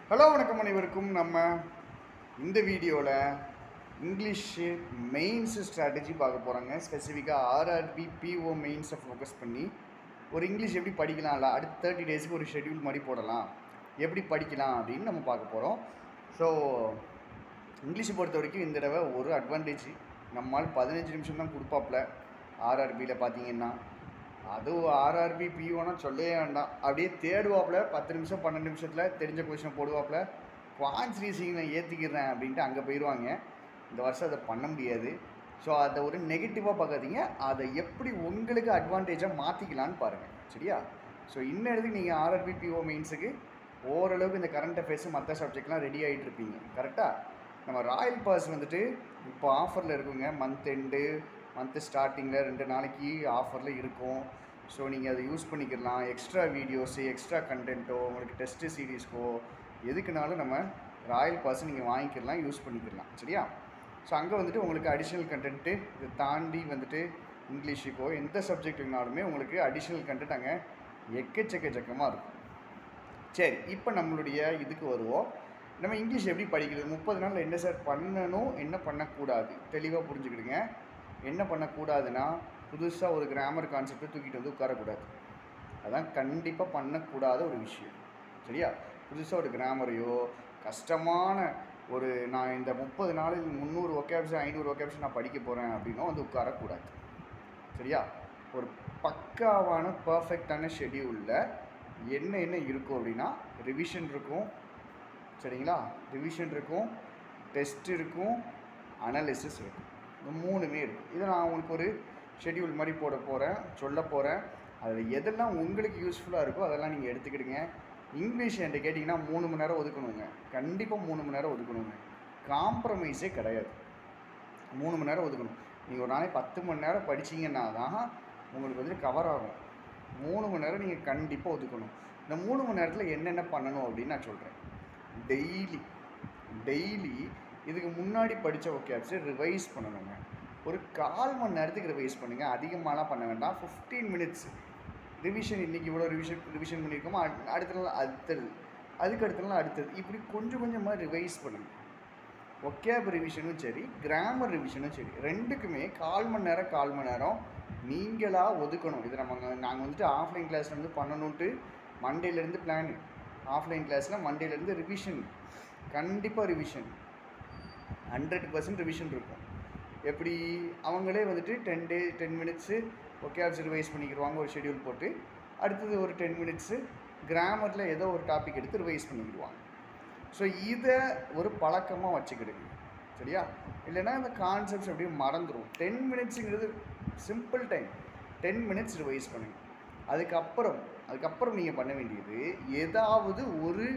Hello வணக்கம் அனைவருக்கும். நம்ம இந்த வீடியோவில் இங்கிலீஷ் மெயின்ஸ் ஸ்ட்ராட்டஜி பார்க்க போகிறோங்க. ஸ்பெசிஃபிக்காக ஆர்ஆர்பி பிஓ மெயின்ஸை ஃபோக்கஸ் பண்ணி ஒரு இங்கிலீஷ் எப்படி படிக்கலாம்ல, அடுத்த 30 டேஸுக்கு ஒரு ஷெட்யூல் மாதிரி போடலாம், எப்படி படிக்கலாம் அப்படின்னு நம்ம பார்க்க போகிறோம். ஸோ இங்கிலீஷை பொறுத்த வரைக்கும் இந்த தடவை ஒரு அட்வான்டேஜ், நம்மால் 15 நிமிஷம் தான் கொடுப்பாப்புல. ஆர்ஆர்பியில் பார்த்தீங்கன்னா அதுவும் ஆர்ஆர்பி பிஓனா சொல்லவே வேண்டாம், அப்படியே தேடுவாப்பில் 10 நிமிஷம் 12 நிமிஷத்தில் தெரிஞ்ச கொஷினை போடுவாப்பில். குவான்ஸ் ரீசிங் நான் ஏற்றிக்கிறேன் அப்படின்ட்டு அங்கே போயிடுவாங்க. இந்த வருஷம் அதை பண்ண முடியாது. ஸோ அதை ஒரு நெகட்டிவாக பார்க்காதீங்க, அதை எப்படி உங்களுக்கு அட்வான்டேஜாக மாற்றிக்கலான்னு பாருங்கள், சரியா? ஸோ இன்னும் நீங்கள் ஆர்ஆர்பி பிஓ மெயின்ஸுக்கு ஓரளவுக்கு இந்த கரண்ட் அஃபேர்ஸு மற்ற சப்ஜெக்ட்லாம் ரெடி ஆகிட்டு இருப்பீங்க, கரெக்டாக? நம்ம ராயல் பாஸ் வந்துட்டு இப்போ ஆஃபரில் இருக்குங்க. மந்த்து ஸ்டார்டிங்கில் 2 நாளைக்கு ஆஃபரில் இருக்கும். ஸோ நீங்கள் அதை யூஸ் பண்ணிக்கலாம். எக்ஸ்ட்ரா வீடியோஸு, எக்ஸ்ட்ரா கண்டென்ட்டோ, உங்களுக்கு டெஸ்ட்டு சீரீஸ்க்கோ எதுக்குனாலும் நம்ம ராயல் பாஸ் நீங்கள் வாங்கிக்கலாம், யூஸ் பண்ணிக்கலாம், சரியா? ஸோ அங்கே வந்துட்டு உங்களுக்கு அடிஷ்னல் கண்டென்ட்டு இதை தாண்டி வந்துட்டு இங்கிலீஷுக்கோ எந்த சப்ஜெக்ட்டுனாலுமே உங்களுக்கு அடிஷ்னல் கண்டென்ட் அங்கே எக்கச்சக்கமாக இருக்கும். சரி, இப்போ நம்மளுடைய இதுக்கு வருவோம். நம்ம இங்கிலீஷ் எப்படி படிக்கிறது? 30 நாளில் என்ன சார் பண்ணணும், என்ன பண்ணக்கூடாது, தெளிவாக புரிஞ்சுக்கிடுங்க. என்ன பண்ணக்கூடாதுன்னா, புதுசாக ஒரு கிராமர் கான்செப்டை தூக்கிட்டு வந்து உட்காரக்கூடாது. அதான் கண்டிப்பாக பண்ணக்கூடாத ஒரு விஷயம், சரியா? புதுசாக ஒரு கிராமரையோ கஷ்டமான ஒரு நான் இந்த 30 நாளில் 300 ஒகேப்ஸ் 500 ஒகேப்ஸ் நான் படிக்க போகிறேன் அப்படின்னா வந்து உட்காரக்கூடாது, சரியா? ஒரு பக்காவான பர்ஃபெக்டான ஷெடியூலில் என்ன இருக்கும் அப்படின்னா, ரிவிஷன் இருக்கும், சரிங்களா? ரிவிஷன் இருக்கும், டெஸ்ட் இருக்கும், அனாலிசிஸ் இருக்கும். இந்த 3மே இருக்கும். இதை நான் உங்களுக்கு ஒரு ஷெட்யூல் மாதிரி சொல்ல போகிறேன். அதில் எதெல்லாம் உங்களுக்கு யூஸ்ஃபுல்லாக இருக்கோ அதெல்லாம் நீங்கள் எடுத்துக்கிடுங்க. இங்கிலீஷ் என்கிட்ட கேட்டிங்கன்னா 3 மணி நேரம் ஒதுக்கணுங்க, கண்டிப்பாக 3 மணி நேரம் ஒதுக்கணுங்க, காம்ப்ரமைஸே கிடையாது. 3 மணி நேரம் ஒதுக்கணும். நீங்கள் ஒரு நாளைக்கு 10 மணி நேரம் படிச்சிங்கன்னா தான் உங்களுக்கு வந்து கவர் ஆகும். 3 மணி நேரம் நீங்கள் கண்டிப்பாக ஒதுக்கணும். இந்த 3 மணி நேரத்தில் என்னென்ன பண்ணணும் அப்படின்னு நான் சொல்கிறேன். டெய்லி இதுக்கு முன்னாடி படித்த ஒகேப்ஸை ரிவைஸ் பண்ணணுங்க. ஒரு 1/4 மணி நேரத்துக்கு ரிவைஸ் பண்ணுங்கள், அதிகமாகலாம் பண்ண வேண்டாம். 15 மினிட்ஸ் ரிவிஷன். இன்றைக்கி இவ்வளோ ரிவிஷன் பண்ணியிருக்கோமோ அடுத்த நாள் அடுத்தது, அதுக்கு அடுத்த நாள் அடுத்தது, இப்படி கொஞ்சம் கொஞ்சமாக ரிவைஸ் பண்ணுங்கள். ஒகேப் ரிவிஷனும் சரி, கிராமர் ரிவிஷனும் சரி, ரெண்டுக்குமே 1/4 மணி நேரம் நீங்களாக ஒதுக்கணும். இது நாங்கள் வந்துட்டு ஆஃப்லைன் கிளாஸில் வந்து பண்ணணுன்ட்டு மண்டேலேருந்து பிளான். ஆஃப்லைன் கிளாஸில் மண்டேலேருந்து ரிவிஷன், கண்டிப்பாக ரிவிஷன் 100% ரிவிஷன் இருக்கும். எப்படி அவங்களே வந்துட்டு 10 மினிட்ஸு ஒகேப்ஸ் ரிவைஸ் பண்ணிக்கிடுவாங்க ஒரு ஷெட்யூல் போட்டு. அடுத்தது ஒரு 10 மினிட்ஸு கிராமரில் ஏதோ ஒரு டாபிக் எடுத்து ரிவைஸ் பண்ணிக்கிடுவாங்க. ஸோ இதை ஒரு பழக்கமாக வச்சுக்கிடுங்க, சரியா? இல்லைன்னா இந்த கான்செப்ட்ஸ் அப்படியே மறந்துடும். 10 மினிட்ஸுங்கிறது சிம்பிள் டைம். 10 மினிட்ஸ் ரிவைஸ் பண்ணுங்கள். அதுக்கப்புறம் நீங்கள் பண்ண வேண்டியது ஏதாவது ஒரு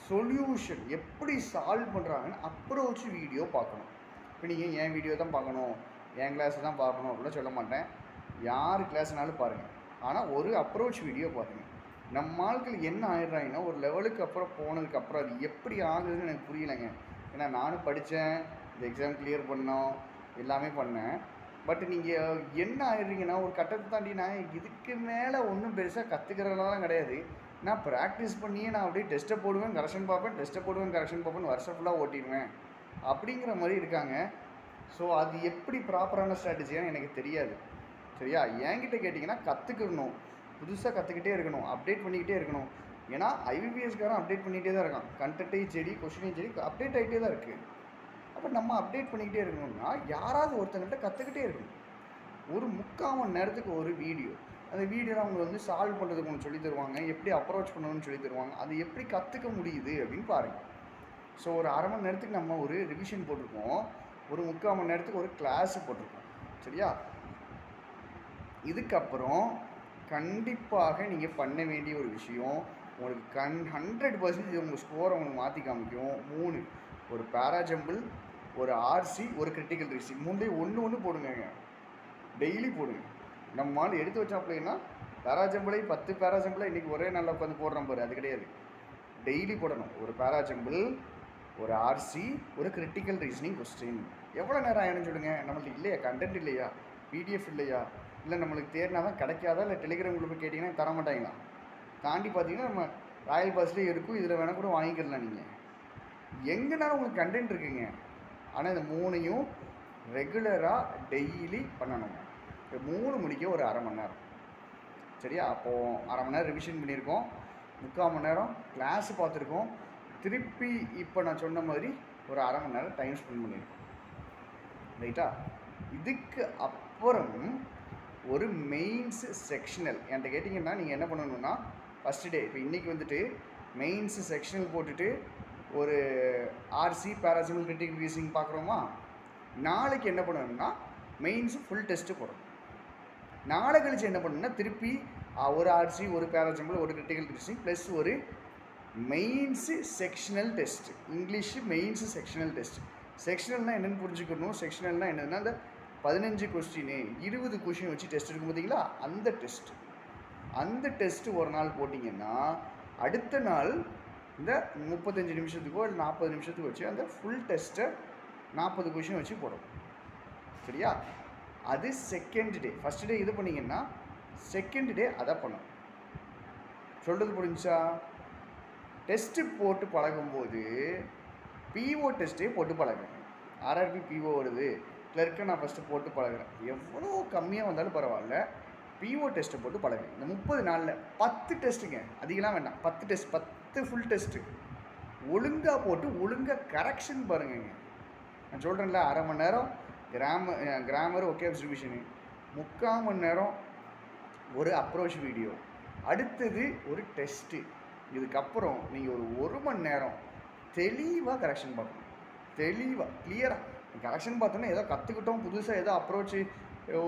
சொல்யூஷன், எப்படி சால்வ் பண்ணுறாங்கன்னு அப்ரோச் வீடியோ பார்க்கணும். இப்போ நீங்கள் என் வீடியோ தான் பார்க்கணும், என் கிளாஸை தான் பார்க்கணும் அப்படிலாம் சொல்ல மாட்டேன். யார் கிளாஸ்னாலும் பாருங்கள், ஆனால் ஒரு அப்ரோச் வீடியோ பாருங்கள். நம்ம ஆட்கள் என்ன ஆயிடுறாங்கன்னா, ஒரு லெவலுக்கு அப்புறம் போனதுக்கப்புறம் அது எப்படி ஆகுதுன்னு எனக்கு புரியலைங்க. ஏன்னா நானும் படித்தேன், இந்த எக்ஸாம் கிளியர் பண்ணோம், எல்லாமே பண்ணேன். பட் நீங்கள் என்ன ஆயிடுறீங்கன்னா, ஒரு கட்டத்தை தாண்டி நான் இதுக்கு மேலே ஒன்றும் பெருசாக கற்றுக்கிறதுலாம் கிடையாது, நான் ப்ராக்டிஸ் பண்ணியே நான் அப்படியே டெஸ்ட்டை போடுவேன், கரெக்ஷன் பார்ப்பேன், வருஷம் ஃபுல்லாக ஓட்டிடுவேன் அப்படிங்கிற மாதிரி இருக்காங்க. ஸோ அது எப்படி ப்ராப்பரான ஸ்ட்ராட்டஜியான்னு எனக்கு தெரியாது, சரியா? என்கிட்ட கேட்டிங்கன்னா கற்றுக்கணும், புதுசாக கற்றுக்கிட்டே இருக்கணும், அப்டேட் பண்ணிக்கிட்டே இருக்கணும். ஏன்னா ஐபிபிஎஸ்காரன் அப்டேட் பண்ணிகிட்டே தான் இருக்கான். கண்டென்ட்டையும் சரி, கொஷினையும் சரி, அப்டேட் ஆகிட்டே தான் இருக்குது. அப்போ நம்ம அப்டேட் பண்ணிக்கிட்டே இருக்கணும்னா யாராவது ஒருத்தங்கள்ட்ட கற்றுக்கிட்டே இருக்கணும். ஒரு 3/4 மணி நேரத்துக்கு ஒரு வீடியோ, அந்த வீடியோவில் அவங்க வந்து சால்வ் பண்ணுறதுக்கு ஒன்று சொல்லி தருவாங்க, எப்படி அப்ரோச் பண்ணணும்னு சொல்லி தருவாங்க. அது எப்படி கற்றுக்க முடியுது அப்படின்னு பாருங்கள். ஸோ ஒரு 1/2 மணி நேரத்துக்கு நம்ம ஒரு ரிவிஷன் போட்டிருக்கோம், ஒரு 3/4 மணி நேரத்துக்கு ஒரு கிளாஸு போட்டிருக்கோம், சரியா? இதுக்கப்புறம் கண்டிப்பாக நீங்கள் பண்ண வேண்டிய ஒரு விஷயம், உங்களுக்கு 100% உங்கள் ஸ்கோரை உங்களுக்கு மாற்றி காமிக்கும். 3, ஒரு பேராஜம்பிள், ஒரு ஆர்சி, ஒரு கிரிட்டிக்கல் ரீசிங், 3 ஒன்று போடுங்க, டெய்லி போடுங்க. நம்மளால் எடுத்து வச்சாப்பிள்ளைன்னா பேராஜம்பிளை 10 பேராஜம்பிளை இன்றைக்கி ஒரே நாளில் உட்காந்து போடுறோம் பாரு, அது கிடையாது. டெய்லி போடணும். ஒரு பேராஜம்பிள், ஒரு ஆர்சி, ஒரு கிரிட்டிக்கல் ரீசனிங் கொஸ்டின். எவ்வளோ நேரம் ஆயிடும்னு சொல்லுங்கள். நம்மளுக்கு இல்லையா கண்டென்ட், இல்லையா பிடிஎஃப், இல்லையா இல்லை நம்மளுக்கு தேடினா தான் கிடைக்காதா, இல்லை டெலிகிராம் குரூப் கேட்டிங்கன்னா தர மாட்டாங்களா? தாண்டி பார்த்தீங்கன்னா நம்ம ராயல் பாஸ்லேயே இருக்கும், இதில் வேணால் கூட வாங்கிக்கலாம் நீங்கள். எங்கேனாலும் உங்களுக்கு கண்டென்ட் இருக்குங்க. ஆனால் இந்த 3ஐயும் ரெகுலராக டெய்லி பண்ணணுங்க. இந்த 3 முடிக்க ஒரு அரை மணி நேரம். சரியா? அப்போது அரை மணி நேரம் ரிவிஷன் பண்ணியிருக்கோம், 3/4 மணி நேரம் கிளாஸ் பார்த்துருக்கோம், திருப்பி இப்போ நான் சொன்ன மாதிரி ஒரு அரை மணி நேரம் டைம் ஸ்பெண்ட் பண்ணியிருக்கோம். ரைட்டா? இதுக்கு அப்புறம் ஒரு மெயின்ஸ் செக்ஷனல் என்கிட்ட கேட்டிங்கன்னா நீங்கள் என்ன பண்ணணுன்னா, ஃபஸ்ட்டு டே இப்போ இன்றைக்கி வந்துட்டு மெயின்ஸு செக்ஷனல் போட்டுட்டு ஒரு ஆர்சி பேராசிமல் கிரிட்டிக்கல் ரீசனிங் பார்க்குறோமா, நாளைக்கு என்ன பண்ணணும்னா மெயின்ஸு ஃபுல் டெஸ்ட்டு போடணும். நாளை கழிச்சு என்ன பண்ணணும்னா திருப்பி ஒரு ஆர்சி, ஒரு பேராசிமல், ஒரு கிரிட்டிக்கல் ரீசனிங் ப்ளஸ் ஒரு mains sectional test. English mains sectional test. செக்ஷனல்னால் என்னென்னு புரிஞ்சுக்கணும். செக்ஷனல்னால் என்னென்னா அந்த 15 கொஸ்டின் 20 கொஸ்டின் வச்சு டெஸ்ட் இருக்கும் பார்த்தீங்களா, அந்த டெஸ்ட்டு ஒரு நாள் போட்டிங்கன்னா அடுத்த நாள் இந்த 35 நிமிஷத்துக்கோ இல்லை 40 நிமிஷத்துக்கு வச்சு அந்த ஃபுல் டெஸ்ட்டை 40 கொஸ்டின் வச்சு போடணும். சரியா? அது செகண்ட் டே. ஃபஸ்ட் டே இது பண்ணிங்கன்னா செகண்ட் டே அதை பண்ணணும். சொல்கிறது புரிஞ்சா? டெஸ்ட்டு போட்டு பழகும்போது பிஓ டெஸ்ட்டே போட்டு பழகுங்க. ஆர்ஆர்பி பிஓ வருது, கிளர்க்கை நான் ஃபஸ்ட்டு போட்டு பழகுறேன், எவ்வளோ கம்மியாக வந்தாலும் பரவாயில்ல, பிஓ டெஸ்ட்டை போட்டு பழகுங்க. இந்த 30 நாளில் 10 டெஸ்ட்டுங்க, அதிகலாம் வேண்டாம், 10 டெஸ்ட், 10 ஃபுல் டெஸ்ட்டு ஒழுங்காக போட்டு ஒழுங்காக கரெக்ஷன் பாருங்கங்க. நான் சொல்கிறேன்ல, அரை மணி நேரம் கிராமர் ஒகேப்ஸ் ரிவிஷனு, 3/4 மணி நேரம் ஒரு அப்ரோச் வீடியோ, அடுத்தது ஒரு டெஸ்ட்டு. இதுக்கப்புறம் நீங்கள் ஒரு மணி நேரம் தெளிவாக கரெக்ஷன் பார்க்கணும். தெளிவாக கிளியராக கரெக்ஷன் பார்த்தோன்னா ஏதோ கற்றுக்கிட்டோம், புதுசாக ஏதோ அப்ரோச்சு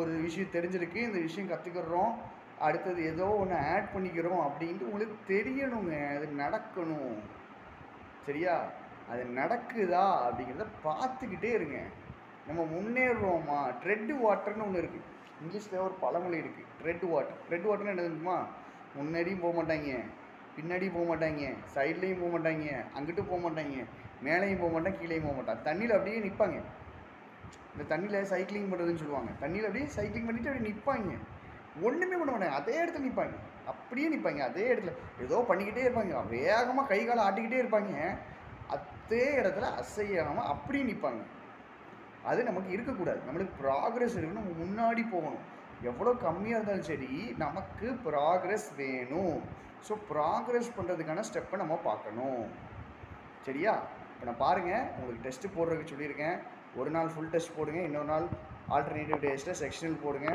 ஒரு விஷயம் தெரிஞ்சிருக்கு, இந்த விஷயம் கற்றுக்கிறோம், அடுத்தது ஏதோ ஒன்று ஆட் பண்ணிக்கிறோம் அப்படின்ட்டு உங்களுக்கு தெரியணுங்க. அது நடக்கணும். சரியா? அது நடக்குதா அப்படிங்கிறத பார்த்துக்கிட்டே இருங்க. நம்ம முன்னேறுறோமா? ட்ரெட் வாட்டர்னு ஒன்று இருக்குது, இங்கிலீஷில் ஒரு பழமொழி இருக்குது, ட்ரெட் வாட்டர்னு என்ன தெரியுமா? முன்னாடியும் போக மாட்டாங்க, பின்னாடியும் போக மாட்டாங்க, சைட்லேயும் போக மாட்டாங்க, அங்கிட்டும் போக மாட்டாங்க, மேலேயும் போக மாட்டாங்க, கீழேயும் போக மாட்டாங்க, தண்ணியில் அப்படியே நிற்பாங்க. இந்த தண்ணியில் சைக்கிளிங் பண்ணுறதுன்னு சொல்லுவாங்க. தண்ணியில் அப்படியே சைக்கிளிங் பண்ணிவிட்டு அப்படியே நிற்பாங்க, ஒன்றுமே பண்ண மாட்டாங்க, அதே இடத்துல நிற்பாங்க, அப்படியே நிற்பாங்க, அதே இடத்துல ஏதோ பண்ணிக்கிட்டே இருப்பாங்க, வேகமாக கை காலை ஆட்டிக்கிட்டே இருப்பாங்க, அதே இடத்துல அசையாமல் அப்படியே நிற்பாங்க. அது நமக்கு இருக்கக்கூடாது. நம்மளுக்கு ப்ராக்ரெஸ் இருக்குன்னு நம்ம முன்னாடி போகணும். எவ்வளோ கம்மியாக இருந்தாலும் சரி, நமக்கு ப்ராக்ரெஸ் வேணும். ஸோ ப்ராக்ரெஸ் பண்ணுறதுக்கான ஸ்டெப்பை நம்ம பார்க்கணும். சரியா? இப்போ நான் பாருங்கள், உங்களுக்கு டெஸ்ட்டு போடுறதுக்கு சொல்லியிருக்கேன். ஒரு நாள் ஃபுல் டெஸ்ட் போடுங்க, இன்னொரு நாள் ஆல்டர்னேட்டிவ் டேஸில் செக்ஷனல் போடுங்க.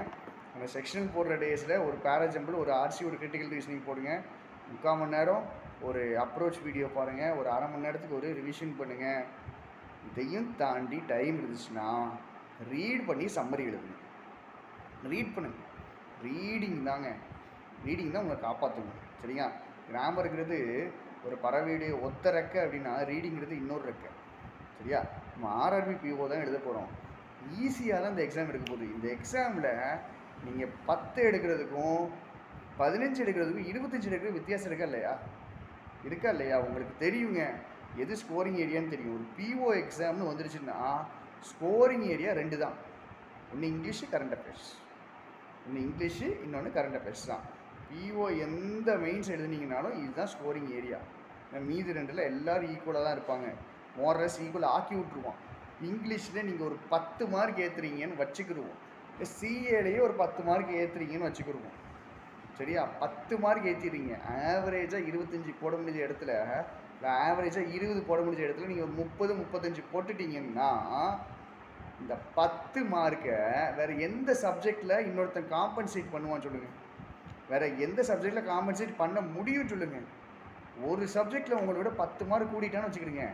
அந்த செக்ஷனல் போடுற டேஸில் ஒரு பேராஜம்பிள், ஒரு ஆர்சி, ஒரு கிரிட்டிக்கல் ரீசனிங் போடுங்க. 3/4 மணி நேரம் ஒரு அப்ரோச் வீடியோ பாருங்கள், ஒரு அரை மணி நேரத்துக்கு ஒரு ரிவிஷன் பண்ணுங்கள். இதையும் தாண்டி டைம் இருந்துச்சுன்னா ரீட் பண்ணி சம்மரி எழுதுங்க. ரீட் பண்ணுங்க. ரீடிங் தான் உங்களை காப்பாற்றுங்க. சரியா? கிராமருங்கிறது ஒரு பறவையுடைய ஒத்த ரெக்கை அப்படின்னா ரீடிங்கிறது இன்னொரு ரெக்கை. சரியா? நம்ம ஆர்ஆர்பி பிஓ தான் எழுத போகிறோம். ஈஸியாக தான் இந்த எக்ஸாம் எடுக்க போகுது. இந்த எக்ஸாமில் நீங்கள் 10 எடுக்கிறதுக்கும் 15 எடுக்கிறதுக்கும் 25 எடுக்கிறது வித்தியாசம் இருக்கா இல்லையா? உங்களுக்கு தெரியுங்க, எது ஸ்கோரிங் ஏரியான்னு தெரியும். ஒரு பிஓ எக்ஸாம்னு வந்துருச்சுன்னா ஸ்கோரிங் ஏரியா 2 தான். ஒன்று இங்கிலீஷு, கரண்ட் அஃபேர்ஸ். இன்னொன்று கரண்ட் அஃபேர்ஸ் தான். பிஓ எந்த மெயின்ஸ் எழுதுனீங்கனாலும் இதுதான் ஸ்கோரிங் ஏரியா. மீதி 2ல் எல்லோரும் ஈக்குவலாக தான் இருப்பாங்க. மோரஸ் ஈக்குவல் ஆக்கி விட்ருவோம். இங்கிலீஷில் நீங்கள் ஒரு 10 மார்க் ஏற்றுறீங்கன்னு வச்சுக்கிடுவோம். சிஏலேயே ஒரு 10 மார்க் ஏற்றுறீங்கன்னு வச்சுக்கிடுவோம். சரியா? 10 மார்க் ஏற்றிடுறீங்க. ஆவரேஜாக 25 போட முடிஞ்ச இடத்துல, இல்லை ஆவரேஜாக 20 போட முடிஞ்ச இடத்துல நீங்கள் ஒரு 30-35 போட்டுட்டிங்கன்னா இந்த 10 மார்க்கை வேறு எந்த சப்ஜெக்டில் இன்னொருத்தன் காம்பன்சேட் பண்ணுவான்னு சொல்லுங்கள். வேறு எந்த சப்ஜெக்டில் காம்பன்சேட் பண்ண முடியும் சொல்லுங்கள். ஒரு சப்ஜெக்டில் உங்களை விட 10 மார்க் கூட்டிட்டான்னு வச்சுக்கிடுங்க,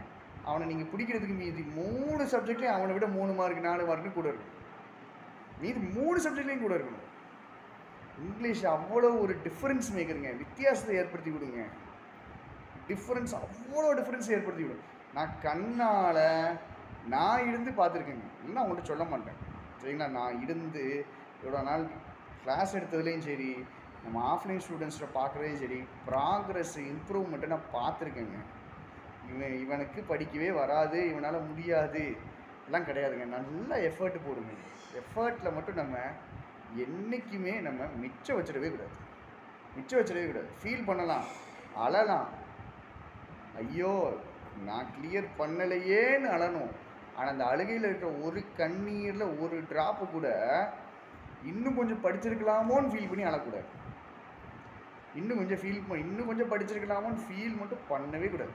அவனை நீங்கள் பிடிக்கிறதுக்கு மீதி 3 சப்ஜெக்ட்லேயும் அவனை விட 3 மார்க் 4 மார்க்கு கூட இருக்கும். மீதி 3 சப்ஜெக்ட்லேயும் கூட இருக்கணும். இங்கிலீஷ் அவ்வளோ ஒரு டிஃப்ரென்ஸ் மேக்கருங்க. வித்தியாசத்தை ஏற்படுத்தி விடுங்க. அவ்வளோ டிஃப்ரென்ஸ் ஏற்படுத்தி விடும். நான் கண்ணால் இருந்து பார்த்துருக்கேங்க. இல்லைன்னா அவங்கள்ட்ட சொல்ல மாட்டேன். சரிங்களா? நான் இருந்து இவ்வளோ நாள் கிளாஸ் எடுத்ததுலேயும் சரி, நம்ம ஆஃப்லைன் ஸ்டூடெண்ட்ஸில் பார்க்குறதையும் சரி, ப்ராக்ரெஸ் இம்ப்ரூவ்மெண்ட்டை நான் பார்த்துருக்கேங்க. இவனுக்கு படிக்கவே வராது, இவனால் முடியாது எல்லாம் கிடையாதுங்க. நல்லா எஃபர்ட் போடுங்க. எஃபர்ட்டில் மட்டும் நம்ம என்றைக்குமே நம்ம மிச்சம் வச்சிடவே கூடாது. ஃபீல் பண்ணலாம், அழலாம், ஐயோ நான் கிளியர் பண்ணலையேன்னு அழணும். ஆனால் அந்த அழுகையில் இருக்கிற ஒரு கண்ணீரில் ஒரு ட்ராப்பு கூட இன்னும் கொஞ்சம் படிச்சிருக்கலாமோன்னு ஃபீல் பண்ணி அழக்கூடாது. இன்னும் கொஞ்சம் படிச்சிருக்கலாமோன்னு ஃபீல் மட்டும் பண்ணவே கூடாது.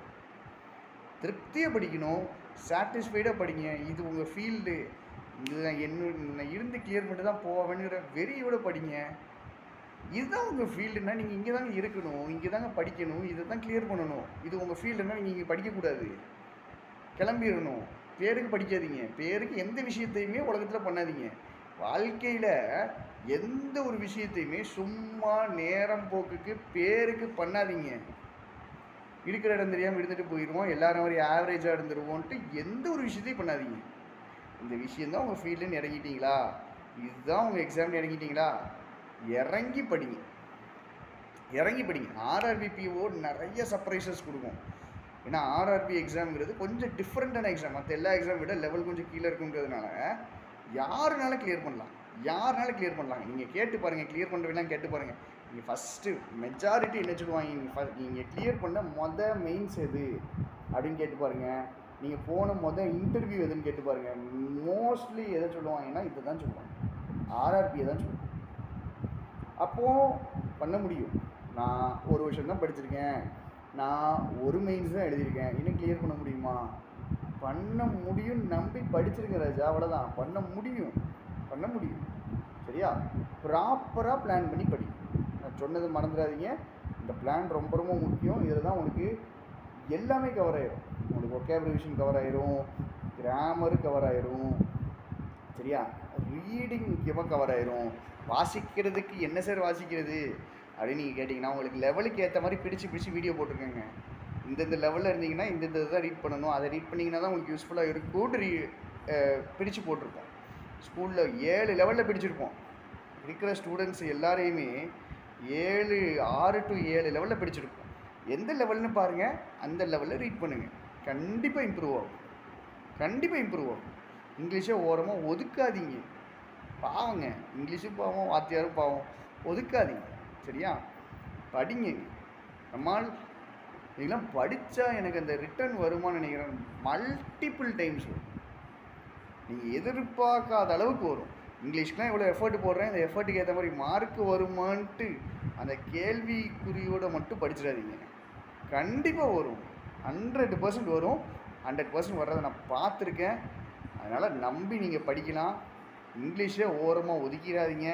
திருப்தியாக படிக்கணும், சாட்டிஸ்ஃபைடாக படிங்க. இது உங்கள் ஃபீல்டு, இது நான் இருந்து கிளியர் பண்ணிட்டு தான் போவேங்கிற வெறியோட படிங்க. இதுதான் உங்கள் ஃபீல்டுன்னா நீங்கள் இங்கே தாங்க இருக்கணும், இங்கே தாங்க படிக்கணும், இதை தான் கிளியர் பண்ணணும். இது உங்கள் ஃபீல்டுன்னா நீங்கள் இங்கே படிக்கக்கூடாது, கிளம்பிடணும். பேருக்கு படிக்காதீங்க, பேருக்கு எந்த விஷயத்தையுமே உலகத்தில் பண்ணாதீங்க. வாழ்க்கையில் எந்த ஒரு விஷயத்தையுமே சும்மா நேரம் போக்குக்கு பேருக்கு பண்ணாதீங்க. இருக்கிற இடம் தெரியாமல் இருந்துட்டு போயிடுவோம், எல்லாரும் மாதிரி ஆவரேஜாக இருந்துருவோன்ட்டு எந்த ஒரு விஷயத்தையும் பண்ணாதீங்க. இந்த விஷயந்தான் உங்கள் ஃபீல்டுன்னு இறங்கிட்டீங்களா, இதுதான் உங்கள் எக்ஸாம்னு இறங்கிட்டீங்களா, இறங்கி படிங்க. ஆர்ஆர்பி பிஓ நிறைய சர்ப்ரைசஸ் கொடுக்கும். ஏன்னா ஆர்ஆர்பி எக்ஸாம்ங்கிறது கொஞ்சம் டிஃப்ரெண்ட்டான எக்ஸாம். மற்ற எல்லா எக்ஸாம் விட லெவல் கொஞ்சம் கீழே இருக்குங்கிறதுனால யாருனாலும் கிளியர் பண்ணலாம். நீங்கள் கேட்டு பாருங்கள், கிளியர் பண்ணுறவங்களாம் கேட்டு பாருங்கள். நீங்கள் ஃபஸ்ட்டு மெஜாரிட்டி என்ன சொல்லுவாங்க, நீங்கள் கிளியர் பண்ண மெயின்ஸ் எது அப்படின்னு கேட்டு பாருங்கள். நீங்கள் போன இன்டர்வியூ எதுன்னு கேட்டு பாருங்கள். மோஸ்ட்லி எதை சொல்லுவாங்கன்னா இதை தான் சொல்லுவாங்க, ஆர்ஆர்பியை தான் சொல்லுவாங்க. அப்போது பண்ண முடியும். நான் ஒரு வருஷம் தான் படிச்சிருக்கேன், நான் ஒரு மெயின்ஸ் தான் எழுதியிருக்கேன், இன்னும் கிளியர் பண்ண முடியுமா? பண்ண முடியும், நம்பி படிச்சிருங்க ராஜா, அவ்வளோதான். பண்ண முடியும். சரியா? ப்ராப்பராக பிளான் பண்ணி படி. நான் சொன்னது மறந்துடாதீங்க, இந்த பிளான் ரொம்ப ரொம்ப முக்கியம். இதில் தான் உங்களுக்கு எல்லாமே கவர் ஆயிரும். உங்களுக்கு ஒகேபரேஷன் கவர் ஆயிரும், கிராமர் கவர் ஆயிரும், சரியா? ரீடிங் முக்கியமாக கவர் ஆயிரும். வாசிக்கிறதுக்கு என்ன சார் வாசிக்கிறது அப்படின்னு நீங்கள் கேட்டிங்கன்னா, உங்களுக்கு லெவலுக்கு ஏற்ற மாதிரி பிடிச்சி வீடியோ போட்டிருக்கேங்க. இந்தந்த லெவலில் இருந்தீங்கன்னா இந்தந்த தான் ரீட் பண்ணணும், அதை ரீட் பண்ணிங்கன்னா தான் உங்களுக்கு யூஸ்ஃபுல்லாக இருக்கும்னு பிடிச்சு போட்டிருப்போம். ஸ்கூலில் 7 லெவலில் பிடிச்சிருப்போம். இருக்கிற ஸ்டூடெண்ட்ஸ் எல்லாரையுமே 6 to 7 லெவலில் பிடிச்சிருப்போம். எந்த லெவல்னு பாருங்கள், அந்த லெவலில் ரீட் பண்ணுங்கள். கண்டிப்பாக இம்ப்ரூவ் ஆகும். இங்கிலீஷை ஓரமாக ஒதுக்காதீங்க. பாவங்க, இங்கிலீஷும் பாவம், வாத்தியாரும் பாவம், ஒதுக்காதீங்க. சரியா? படிங்க. நம்மால் இதெல்லாம் படித்தா எனக்கு அந்த ரிட்டர்ன் வருமானு நினைக்கிறேன். மல்டிபிள் டைம்ஸ் வரும், நீங்கள் எதிர்பார்க்காத அளவுக்கு வரும். இங்கிலீஷ்க்குலாம் இவ்வளோ எஃபர்ட் போடுறேன், இந்த எஃபர்ட்டுக்கு ஏற்ற மாதிரி மார்க்கு வருமான்ட்டு அந்த கேள்விக்குறியோடு மட்டும் படிச்சிடாதீங்க. கண்டிப்பாக வரும், 100% வரும். 100% வர்றதை நான் பார்த்துருக்கேன். அதனால் நம்பி நீங்கள் படிக்கலாம். இங்கிலீஷை ஓரமாக ஒதுக்கிடாதீங்க.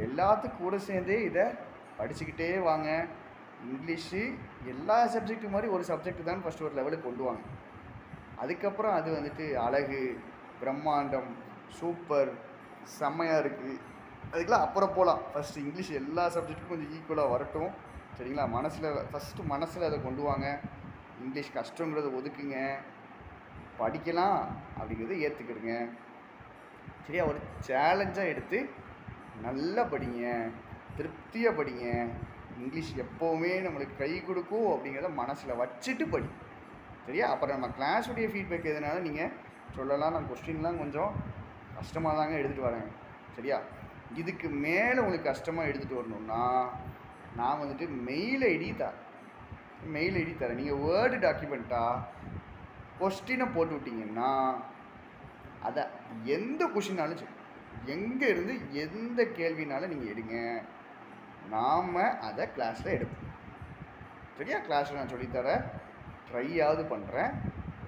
எல்லாத்துக்கும் கூட சேர்ந்தே இதை படிச்சுக்கிட்டே வாங்க. இங்கிலீஷு எல்லா சப்ஜெக்ட்டு மாதிரி ஒரு சப்ஜெக்ட் தான் ஃபஸ்ட்டு ஒரு லெவலுக்கு கொண்டு வாங்க. அதுக்கப்புறம் அது வந்துட்டு அழகு, பிரம்மாண்டம், சூப்பர், செம்மையாக இருக்குது, அதுக்கெலாம் அப்புறம் போகலாம். ஃபஸ்ட்டு இங்கிலீஷ் எல்லா சப்ஜெக்ட்டுக்கும் கொஞ்சம் ஈக்குவலாக வரட்டும். சரிங்களா? மனசில் அதை கொண்டு வாங்க. இங்கிலீஷ் கஷ்டங்கிறத ஒதுக்குங்க, படிக்கலாம் அப்படிங்கிறத ஏற்றுக்கிடுங்க. சரியா? ஒரு சேலஞ்சாக எடுத்து நல்லா படிங்க, திருப்தியாக படிங்க. இங்கிலீஷ் எப்போவுமே நம்மளுக்கு கை கொடுக்கும் அப்படிங்கிறத மனசில் வச்சுட்டு படி. சரியா? அப்புறம் நம்ம கிளாஸுடைய ஃபீட்பேக் எதுனாலும் நீங்கள் சொல்லலாம். நான் கொஸ்டின்லாம் கொஞ்சம் கஷ்டமாக தாங்க எடுத்துகிட்டு வரேன். சரியா? இதுக்கு மேலே உங்களுக்கு கஷ்டமாக எடுத்துகிட்டு வரணும்னா நான் வந்துட்டு மெயில் ஐடி தரேன். நீங்கள் வேர்டு டாக்குமெண்ட்டாக கொஸ்டினை போட்டு விட்டிங்கன்னா அதை எந்த கொஸ்டினாலும் சரி, எங்கே இருந்து எந்த கேள்வினாலும் நீங்கள் எடுங்க, நாம் அதை கிளாஸில் எடுப்போம். சரியா? கிளாஸில் நான் சொல்லித்தரேன், ட்ரையாவது பண்ணுறேன்.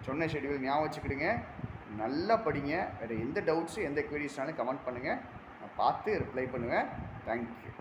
சொன்ன ஷெட்யூல் ஞாபகம் வச்சுக்கிடுங்க. நல்லா படிங்க. வேறு எந்த டவுட்ஸு எந்த குவரிஸ்னாலும் கமெண்ட் பண்ணுங்கள், நான் பார்த்து ரிப்ளை பண்ணுவேன். தேங்க்யூ.